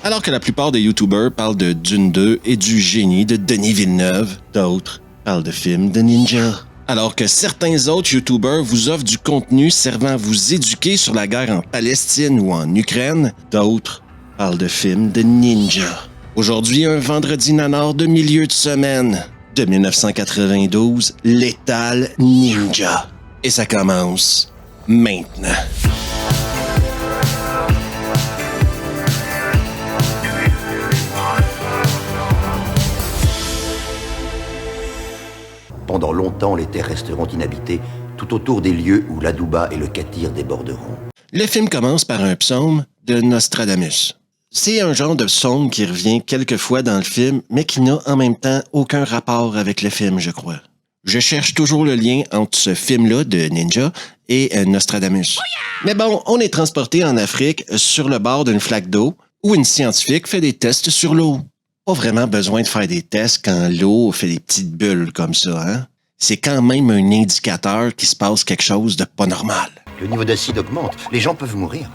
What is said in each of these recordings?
Alors que la plupart des YouTubers parlent de Dune 2 et du génie de Denis Villeneuve, d'autres parlent de films de ninja. Alors que certains autres YouTubers vous offrent du contenu servant à vous éduquer sur la guerre en Palestine ou en Ukraine, d'autres parlent de films de ninja. Aujourd'hui, un vendredi nanar de milieu de semaine de 1992, Lethal Ninja. Et ça commence maintenant. Pendant longtemps, les terres resteront inhabitées tout autour des lieux où l'Adouba et le Katir déborderont. Le film commence par un psaume de Nostradamus. C'est un genre de psaume qui revient quelques fois dans le film, mais qui n'a en même temps aucun rapport avec le film, je crois. Je cherche toujours le lien entre ce film-là de ninja et Nostradamus. Mais bon, on est transporté en Afrique sur le bord d'une flaque d'eau où une scientifique fait des tests sur l'eau. Pas vraiment besoin de faire des tests quand l'eau fait des petites bulles comme ça, hein? C'est quand même un indicateur qu'il se passe quelque chose de pas normal. Le niveau d'acide augmente, les gens peuvent mourir.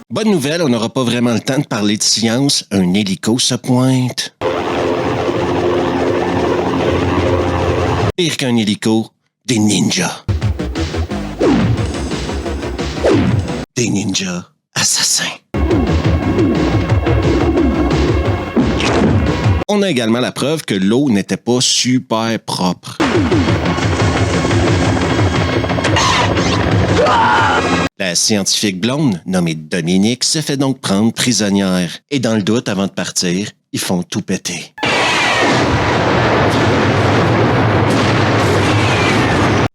Bonne nouvelle, on n'aura pas vraiment le temps de parler de science. Un hélico se pointe. Pire qu'un hélico, des ninjas. Des ninjas assassins. On a également la preuve que l'eau n'était pas super propre. La scientifique blonde, nommée Dominique, se fait donc prendre prisonnière. Et dans le doute, avant de partir, ils font tout péter.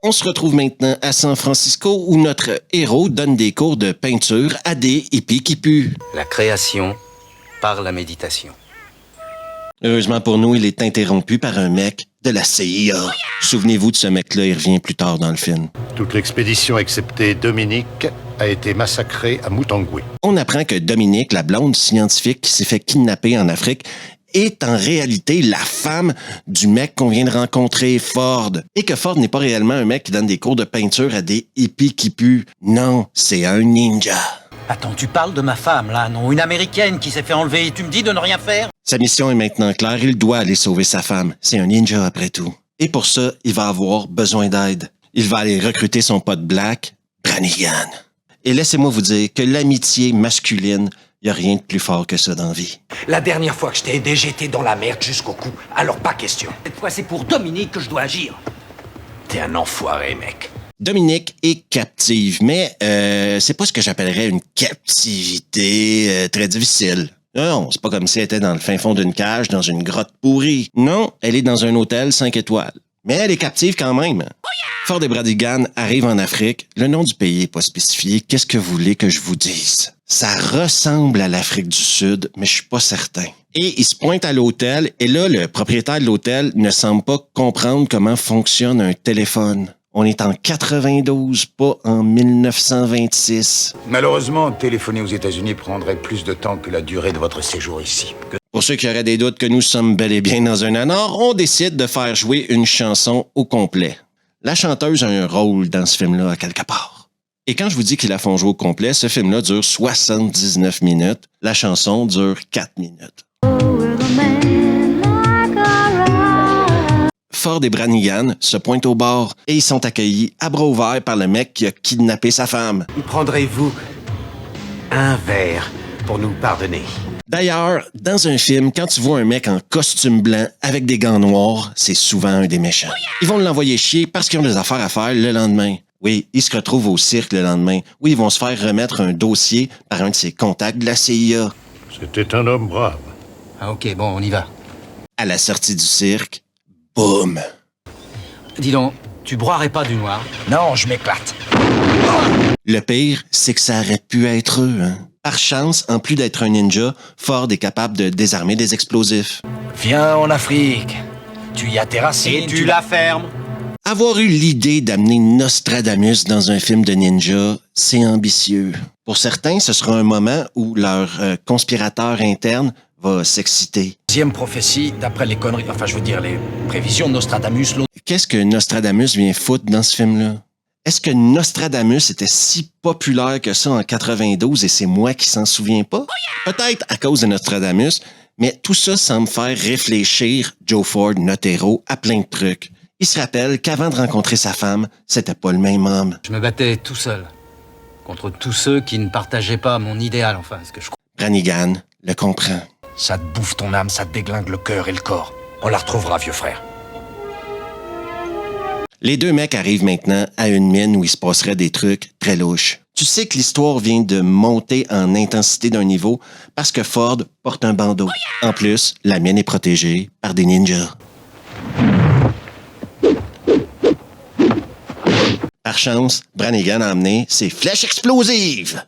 On se retrouve maintenant à San Francisco où notre héros donne des cours de peinture à des hippies qui puent. La création par la méditation. Heureusement pour nous, il est interrompu par un mec de la CIA. Souvenez-vous de ce mec-là, il revient plus tard dans le film. Toute l'expédition, excepté Dominique, a été massacrée à Mutangwe. On apprend que Dominique, la blonde scientifique qui s'est fait kidnapper en Afrique, est en réalité la femme du mec qu'on vient de rencontrer, Ford. Et que Ford n'est pas réellement un mec qui donne des cours de peinture à des hippies qui puent. Non, c'est un ninja. Attends, tu parles de ma femme, là, non? Une Américaine qui s'est fait enlever et tu me dis de ne rien faire? Sa mission est maintenant claire, il doit aller sauver sa femme. C'est un ninja après tout. Et pour ça, il va avoir besoin d'aide. Il va aller recruter son pote Black, Brannigan. Et laissez-moi vous dire que l'amitié masculine, il n'y a rien de plus fort que ça dans la vie. La dernière fois que je t'ai aidé, j'étais dans la merde jusqu'au cou. Alors pas question. Cette fois, c'est pour Dominique que je dois agir. T'es un enfoiré, mec. Dominique est captive, mais c'est pas ce que j'appellerais une captivité très difficile. Non, c'est pas comme si elle était dans le fin fond d'une cage, dans une grotte pourrie. Non, elle est dans un hôtel 5 étoiles. Mais elle est captive quand même. Ford et Brannigan arrivent en Afrique. Le nom du pays n'est pas spécifié. Qu'est-ce que vous voulez que je vous dise? Ça ressemble à l'Afrique du Sud, mais je suis pas certain. Et ils se pointent à l'hôtel, et là, le propriétaire de l'hôtel ne semble pas comprendre comment fonctionne un téléphone. On est en 92, pas en 1926. Malheureusement, téléphoner aux États-Unis prendrait plus de temps que la durée de votre séjour ici. Pour ceux qui auraient des doutes que nous sommes bel et bien dans un nanar, on décide de faire jouer une chanson au complet. La chanteuse a un rôle dans ce film-là à quelque part. Et quand je vous dis qu'ils la font jouer au complet, ce film-là dure 79 minutes. La chanson dure 4 minutes. Ford et Brannigan se pointent au bar et ils sont accueillis à bras ouverts par le mec qui a kidnappé sa femme. Prendrez-vous un verre pour nous pardonner? D'ailleurs, dans un film, quand tu vois un mec en costume blanc avec des gants noirs, c'est souvent un des méchants. Ils vont l'envoyer chier parce qu'ils ont des affaires à faire le lendemain. Oui, ils se retrouvent au cirque le lendemain, où ils vont se faire remettre un dossier par un de ses contacts de la CIA. C'était un homme brave. Ah ok, bon, on y va. À la sortie du cirque, boum! Dis donc, tu broierais pas du noir? Non, je m'éclate. Le pire, c'est que ça aurait pu être eux, hein? Par chance, en plus d'être un ninja, Ford est capable de désarmer des explosifs. Viens en Afrique. Tu y as tes racines. Et tu la fermes? Avoir eu l'idée d'amener Nostradamus dans un film de ninja, c'est ambitieux. Pour certains, ce sera un moment où leur conspirateur interne va s'exciter. Deuxième prophétie, d'après les conneries, enfin je veux dire les prévisions de Nostradamus. Qu'est-ce que Nostradamus vient foutre dans ce film-là? Est-ce que Nostradamus était si populaire que ça en 92 et c'est moi qui s'en souviens pas? Peut-être à cause de Nostradamus, mais tout ça semble faire réfléchir Joe Ford, notre héros, à plein de trucs. Il se rappelle qu'avant de rencontrer sa femme, c'était pas le même homme. Je me battais tout seul contre tous ceux qui ne partageaient pas mon idéal, enfin, ce que je crois. Brannigan le comprend. Ça te bouffe ton âme, ça te déglingue le cœur et le corps. On la retrouvera, vieux frère. Les deux mecs arrivent maintenant à une mine où il se passerait des trucs très louches. Tu sais que l'histoire vient de monter en intensité d'un niveau parce que Ford porte un bandeau. En plus, la mine est protégée par des ninjas. Par chance, Brannigan a amené ses flèches explosives.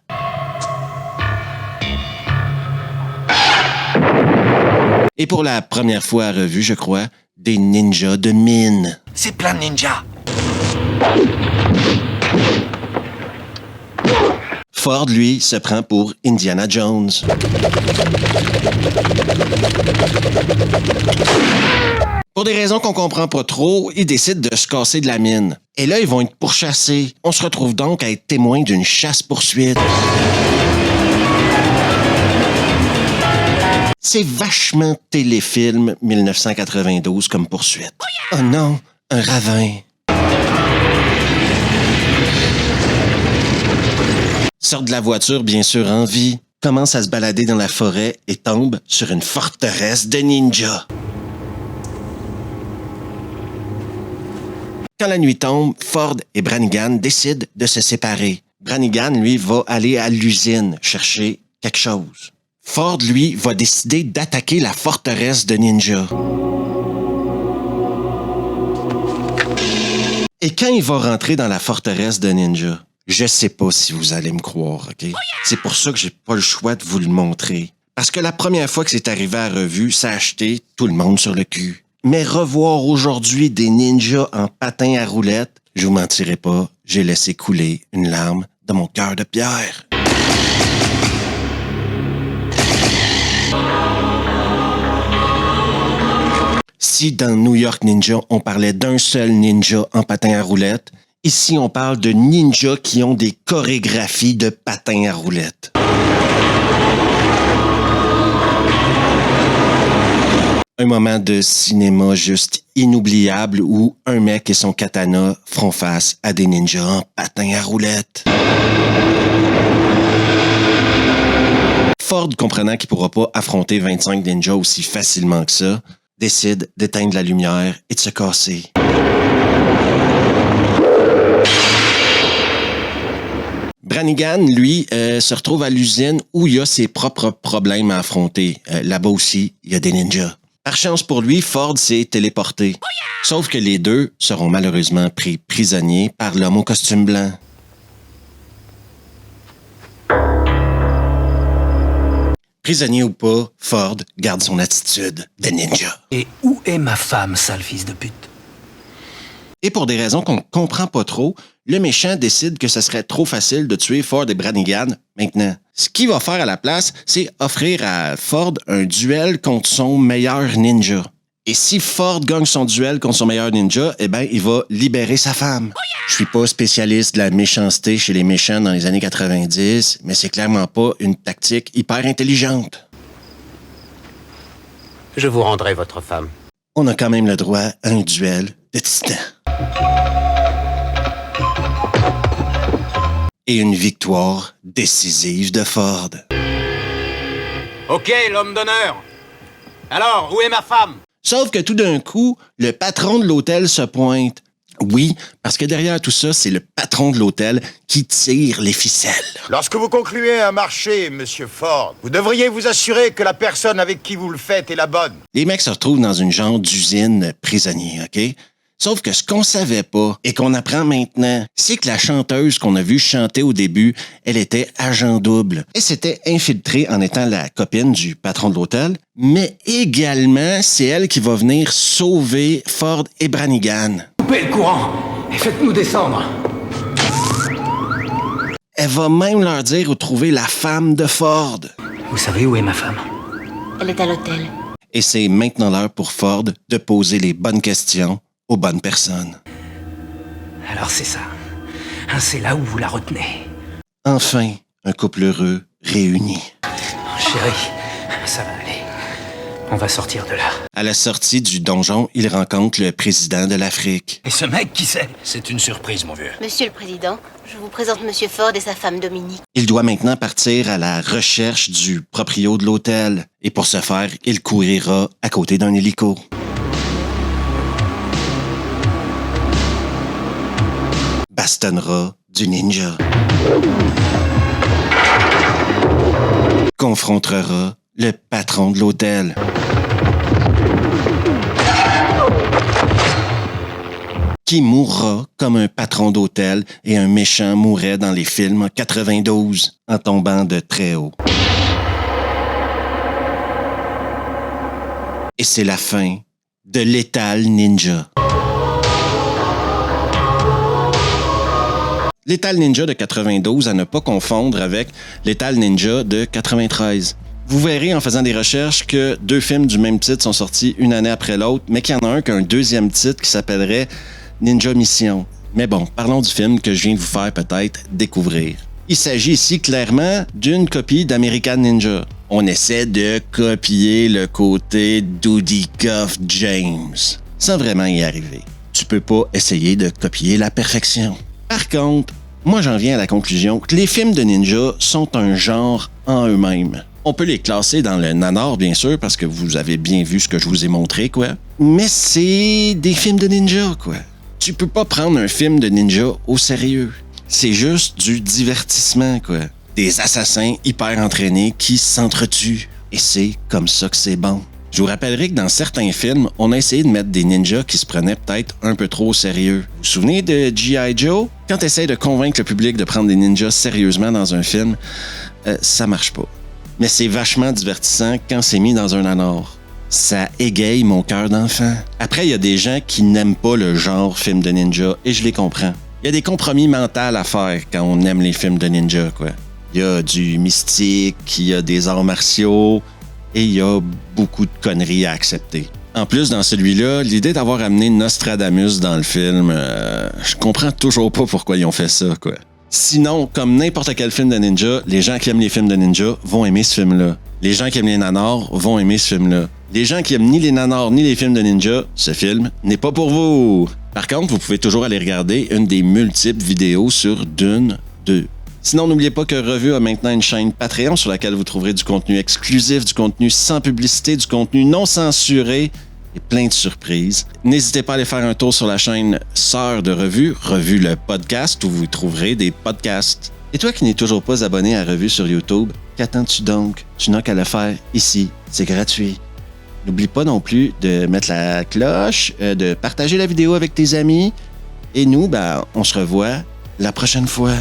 Et pour la première fois à revue, je crois, des ninjas de mine. C'est plein de ninjas. Ford, lui, se prend pour Indiana Jones. Pour des raisons qu'on comprend pas trop, ils décident de se casser de la mine. Et là, ils vont être pourchassés. On se retrouve donc à être témoin d'une chasse-poursuite. C'est vachement téléfilm 1992 comme poursuite. Oh non, un ravin. Sort de la voiture, bien sûr, en vie, commence à se balader dans la forêt et tombe sur une forteresse de ninjas. Quand la nuit tombe, Ford et Brannigan décident de se séparer. Brannigan, lui, va aller à l'usine chercher quelque chose. Ford, lui, va décider d'attaquer la forteresse de ninjas. Et quand il va rentrer dans la forteresse de ninjas, je sais pas si vous allez me croire, OK? C'est pour ça que j'ai pas le choix de vous le montrer. Parce que la première fois que c'est arrivé à revue, ça a acheté tout le monde sur le cul. Mais revoir aujourd'hui des ninjas en patin à roulettes, je vous mentirai pas, j'ai laissé couler une larme dans mon cœur de pierre. Si dans New York Ninja, on parlait d'un seul ninja en patin à roulettes, ici on parle de ninjas qui ont des chorégraphies de patin à roulettes. Un moment de cinéma juste inoubliable où un mec et son katana feront face à des ninjas en patin à roulettes. Ford, comprenant qu'il ne pourra pas affronter 25 ninjas aussi facilement que ça, décide d'éteindre la lumière et de se casser. Brannigan, lui, se retrouve à l'usine où il y a ses propres problèmes à affronter. Là-bas aussi, il y a des ninjas. Par chance pour lui, Ford s'est téléporté. Sauf que les deux seront malheureusement pris prisonniers par l'homme au costume blanc. Prisonnier ou pas, Ford garde son attitude de ninja. Et où est ma femme, sale fils de pute? Et pour des raisons qu'on comprend pas trop, le méchant décide que ce serait trop facile de tuer Ford et Brannigan maintenant. Ce qu'il va faire à la place, c'est offrir à Ford un duel contre son meilleur ninja. Et si Ford gagne son duel contre son meilleur ninja, eh ben, il va libérer sa femme. Je suis pas spécialiste de la méchanceté chez les méchants dans les années 90, mais c'est clairement pas une tactique hyper intelligente. Je vous rendrai votre femme. On a quand même le droit à un duel de titans. Et une victoire décisive de Ford. Ok, l'homme d'honneur. Alors, où est ma femme? Sauf que tout d'un coup, le patron de l'hôtel se pointe. Oui, parce que derrière tout ça, c'est le patron de l'hôtel qui tire les ficelles. Lorsque vous concluez un marché, monsieur Ford, vous devriez vous assurer que la personne avec qui vous le faites est la bonne. Les mecs se retrouvent dans une genre d'usine prisonnier, OK? Sauf que ce qu'on savait pas et qu'on apprend maintenant, c'est que la chanteuse qu'on a vue chanter au début, elle était agent double. Elle s'était infiltrée en étant la copine du patron de l'hôtel, mais également, c'est elle qui va venir sauver Ford et Brannigan. Coupez le courant et faites-nous descendre. Elle va même leur dire où trouver la femme de Ford. Vous savez où est ma femme? Elle est à l'hôtel. Et c'est maintenant l'heure pour Ford de poser les bonnes questions aux bonnes personnes. Alors c'est ça. C'est là où vous la retenez. Enfin, un couple heureux réuni. Chérie, ça va aller. On va sortir de là. À la sortie du donjon, il rencontre le président de l'Afrique. Et ce mec, qui c'est? C'est une surprise, mon vieux. Monsieur le Président, je vous présente Monsieur Ford et sa femme Dominique. Il doit maintenant partir à la recherche du proprio de l'hôtel. Et pour ce faire, il courira à côté d'un hélico. Bastonnera du ninja. Confrontera le patron de l'hôtel. Qui mourra comme un patron d'hôtel et un méchant mourrait dans les films en 92 en tombant de très haut. Et c'est la fin de Lethal Ninja. Lethal Ninja de 92 à ne pas confondre avec Lethal Ninja de 93. Vous verrez en faisant des recherches que 2 films du même titre sont sortis une année après l'autre, mais qu'il y en a un qui a un deuxième titre qui s'appellerait Ninja Mission. Mais bon, parlons du film que je viens de vous faire peut-être découvrir. Il s'agit ici clairement d'une copie d'American Ninja. On essaie de copier le côté Dudikoff James, sans vraiment y arriver. Tu peux pas essayer de copier la perfection. Par contre, moi j'en viens à la conclusion que les films de ninja sont un genre en eux-mêmes. On peut les classer dans le nanar, bien sûr, parce que vous avez bien vu ce que je vous ai montré, quoi. Mais c'est des films de ninja, quoi. Tu peux pas prendre un film de ninja au sérieux. C'est juste du divertissement, quoi. Des assassins hyper entraînés qui s'entretuent. Et c'est comme ça que c'est bon. Je vous rappellerai que dans certains films, on a essayé de mettre des ninjas qui se prenaient peut-être un peu trop au sérieux. Vous vous souvenez de G.I. Joe? Quand tu essaies de convaincre le public de prendre des ninjas sérieusement dans un film, ça marche pas. Mais c'est vachement divertissant quand c'est mis dans un nanar. Ça égaye mon cœur d'enfant. Après, il y a des gens qui n'aiment pas le genre film de ninja, et je les comprends. Il y a des compromis mentaux à faire quand on aime les films de ninja, quoi. Il y a du mystique, il y a des arts martiaux, et il y a beaucoup de conneries à accepter. En plus, dans celui-là, l'idée d'avoir amené Nostradamus dans le film, je comprends toujours pas pourquoi ils ont fait ça, quoi. Sinon, comme n'importe quel film de ninja, les gens qui aiment les films de ninja vont aimer ce film-là. Les gens qui aiment les nanars vont aimer ce film-là. Les gens qui aiment ni les nanars ni les films de ninja, ce film n'est pas pour vous. Par contre, vous pouvez toujours aller regarder une des multiples vidéos sur Dune 2. Sinon, n'oubliez pas que Revue a maintenant une chaîne Patreon sur laquelle vous trouverez du contenu exclusif, du contenu sans publicité, du contenu non censuré et plein de surprises. N'hésitez pas à aller faire un tour sur la chaîne sœur de Revue, Revue le podcast, où vous trouverez des podcasts. Et toi qui n'es toujours pas abonné à Revue sur YouTube, qu'attends-tu donc? Tu n'as qu'à le faire ici, c'est gratuit. N'oublie pas non plus de mettre la cloche, de partager la vidéo avec tes amis. Et nous, on se revoit la prochaine fois.